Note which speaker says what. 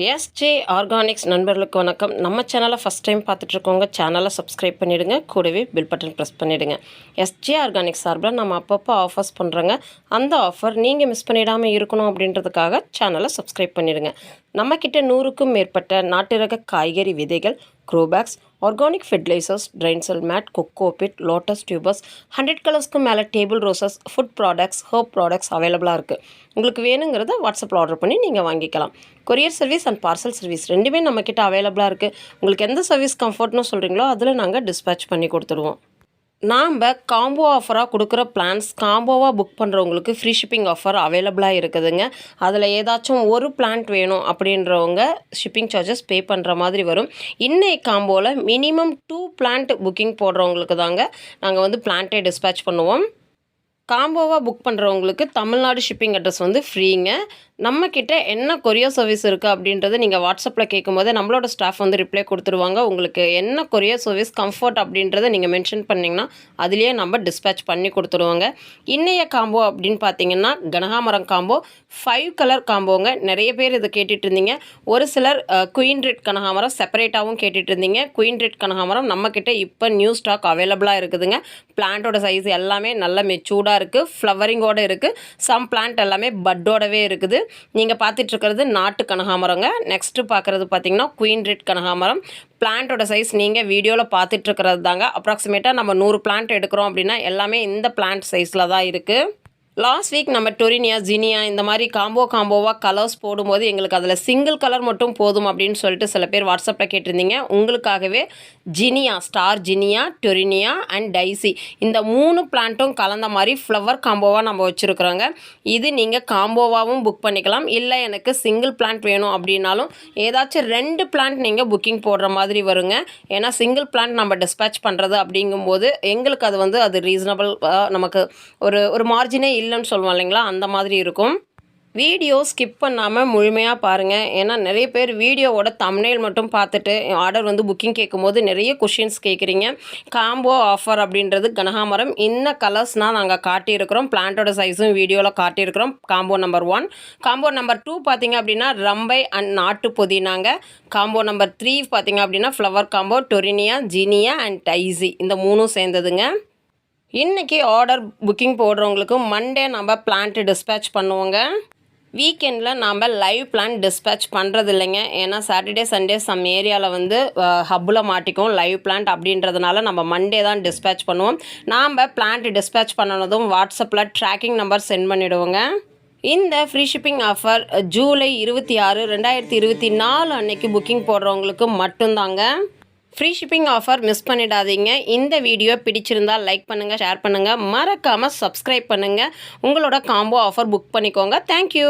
Speaker 1: SJ organics நண்பர்களுக்கு வணக்கம். நம்ம சேனலை ஃபஸ்ட் டைம் பார்த்துட்ருக்கோங்க, சேனலை சப்ஸ்கிரைப் பண்ணிவிடுங்க, கூடவே பில் பட்டன் ப்ரெஸ் பண்ணிவிடுங்க. எஸ்ஜே ஆர்கானிக்ஸ் சார்பில் நம்ம அப்பப்போ ஆஃபர்ஸ் பண்ணுறோங்க. அந்த ஆஃபர் நீங்கள் மிஸ் பண்ணிடாமல் இருக்கணும் அப்படின்றதுக்காக சேனலை சப்ஸ்கிரைப் பண்ணிவிடுங்க. நம்மக்கிட்ட 100க்கும் மேற்பட்ட நாட்டு ரக காய்கறி விதைகள், grow bags, organic fertilizers, drain cell mat, cocopeat, lotus tubers, 100 கலர்ஸ்க்கு மேலே table roses, food products, herb products அவைலபிளாக இருக்குது. உங்களுக்கு வேணுங்கிறத வாட்ஸ்அப்பில் ஆர்டர் பண்ணி நீங்கள் வாங்கிக்கலாம். Courier service and parcel service ரெண்டுமே நம்மக்கிட்ட அவைலபிளாக இருக்குது. உங்களுக்கு எந்த சர்வீஸ் கம்ஃபர்ட்னு சொல்கிறீங்களோ அதில் நாங்கள் டிஸ்பேச் பண்ணி கொடுத்துருவோம். நாம் காம்போ ஆஃபராக கொடுக்குற பிளான்ஸ் காம்போவாக புக் பண்ணுறவங்களுக்கு ஃப்ரீ ஷிப்பிங் ஆஃபர் அவைலபிளாக இருக்குதுங்க. அதில் ஏதாச்சும் ஒரு பிளான்ட் வேணும் அப்படின்றவங்க ஷிப்பிங் சார்ஜஸ் பே பண்ணுற மாதிரி வரும். இன்னைக்கு காம்போவில் மினிமம் 2 பிளான்ட் புக்கிங் போடுறவங்களுக்கு தாங்க நாங்கள் பிளான்ட்டே டிஸ்பேச் பண்ணுவோம். காம்போவாக புக் பண்ணுறவங்களுக்கு தமிழ்நாடு ஷிப்பிங் அட்ரஸ் ஃப்ரீங்க. நம்மக்கிட்ட என்ன கொரியர் சர்வீஸ் இருக்குது அப்படின்றத நீங்கள் வாட்ஸ்அப்பில் கேட்கும்போது நம்மளோட ஸ்டாஃப் ரிப்ளை கொடுத்துருவாங்க. உங்களுக்கு என்ன கொரியர் சர்வீஸ் கம்ஃபர்ட் அப்படின்றத நீங்கள் மென்ஷன் பண்ணிங்கன்னா அதுலேயே நம்ம டிஸ்பேச் பண்ணி கொடுத்துருவோங்க. இன்றைய காம்போ அப்படின்னு பார்த்தீங்கன்னா கனகாமரம் காம்போ 5 கலர் காம்போங்க. நிறைய பேர் இதை கேட்டுட்டு இருந்தீங்க. ஒரு சிலர் குயின் ரெட் கனகாமரம் செப்பரேட்டாகவும் கேட்டுட்டு இருந்தீங்க. குயின் ரெட் கனகாமரம் நம்மக்கிட்ட இப்போ நியூ ஸ்டாக் அவைலபிளாக இருக்குதுங்க. பிளான்ட்டோட சைஸ் எல்லாமே நல்ல மெச்சூர்டாக இருக்குது, ஃப்ளவரிங்கோடு இருக்குது. சம் பிளான்ட் எல்லாமே பட்டோடவே இருக்குது. நீங்கள் பார்த்துட்ருக்கிறது நாட்டு கனகாமரங்க. நெக்ஸ்ட்டு பார்க்குறது பார்த்தீங்கன்னா குயின் ரெட் கனகாமரம். பிளான்ட்டோட சைஸ் நீங்கள் வீடியோவில் பார்த்துட்ருக்கிறது தாங்க. அப்ராக்சிமேட்டாக நம்ம 100 பிளான்ட் எடுக்கிறோம் அப்படின்னா எல்லாமே இந்த பிளான்ட் சைஸில் தான் இருக்குது. லாஸ்ட் வீக் நம்ம டொரினியா, ஜினியா இந்த மாதிரி காம்போவாக கலர்ஸ் போடும்போது எங்களுக்கு அதில் சிங்கிள் கலர் மட்டும் போதும் அப்படின்னு சொல்லிட்டு சில பேர் வாட்ஸ்அப்பில் கேட்டிருந்தீங்க. உங்களுக்காகவே zinnia, star zinnia, torenia and daisy இந்த 3 பிளான்ட்டும் கலந்த மாதிரி ஃப்ளவர் காம்போவாக நம்ம வச்சுருக்குறோங்க. இது நீங்கள் காம்போவாகவும் புக் பண்ணிக்கலாம். இல்லை எனக்கு சிங்கிள் பிளான்ட் வேணும் அப்படின்னாலும் ஏதாச்சும் 2 பிளான்ட் நீங்கள் புக்கிங் போடுற மாதிரி வருங்க. ஏன்னா சிங்கிள் பிளான்ட் நம்ம டிஸ்பேச் பண்ணுறது அப்படிங்கும்போது எங்களுக்கு அது ரீசனபிள், நமக்கு ஒரு மார்ஜினே இல்லைன்னு சொல்லுவோம் இல்லைங்களா, அந்த மாதிரி இருக்கும். வீடியோ ஸ்கிப் பண்ணாமல் முழுமையாக பாருங்கள். ஏன்னா நிறைய பேர் வீடியோவோட தம்ப்நெயில் மட்டும் பார்த்துட்டு ஆர்டர் புக்கிங் கேட்கும்போது நிறைய கொஷின்ஸ் கேட்குறீங்க. காம்போ ஆஃபர் அப்படின்றது கனகாமரம் இன்ன கலர்ஸ்னால் நாங்கள் காட்டியிருக்கிறோம். பிளான்ட்டோட சைஸும் வீடியோவில் காட்டியிருக்கிறோம். Combo number 1. காம்போ நம்பர் 2 பார்த்திங்க அப்படின்னா ரம்பை அண்ட் நாட்டு புதினாங்க. காம்போ நம்பர் 3 பார்த்திங்க அப்படின்னா flower combo, torenia, zinnia and daisy இந்த 3ம் சேர்ந்ததுங்க. இன்றைக்கி ஆர்டர் புக்கிங் போடுறவங்களுக்கு மண்டே நம்ம பிளான்ட்டு டிஸ்பேச் பண்ணுவோங்க. வீக்கெண்டில் நாம் லைவ் பிளான் டிஸ்பேச் பண்ணுறது இல்லைங்க. ஏன்னா சாட்டர்டே சண்டே சம் ஏரியாவில் ஹப்பில் மாட்டிக்கும் லைவ் பிளான்ட் அப்படின்றதுனால நம்ம மண்டே தான் டிஸ்பேச் பண்ணுவோம். நாம் பிளான்ட் டிஸ்பேச் பண்ணனதும் வாட்ஸ்அப்பில் ட்ராக்கிங் நம்பர் சென்ட் பண்ணிவிடுவோங்க. இந்த ஃப்ரீ ஷிப்பிங் ஆஃபர் ஜூலை 26, 2024 அன்னைக்கு புக்கிங் போடுறவங்களுக்கு மட்டும்தாங்க. ஃப்ரீ ஷிப்பிங் ஆஃபர் மிஸ் பண்ணிடாதீங்க. இந்த வீடியோ பிடிச்சிருந்தால் லைக் பண்ணுங்கள், ஷேர் பண்ணுங்கள், மறக்காமல் சப்ஸ்கிரைப் பண்ணுங்கள். உங்களோட காம்போ ஆஃபர் புக் பண்ணிக்கோங்க. தேங்க்யூ.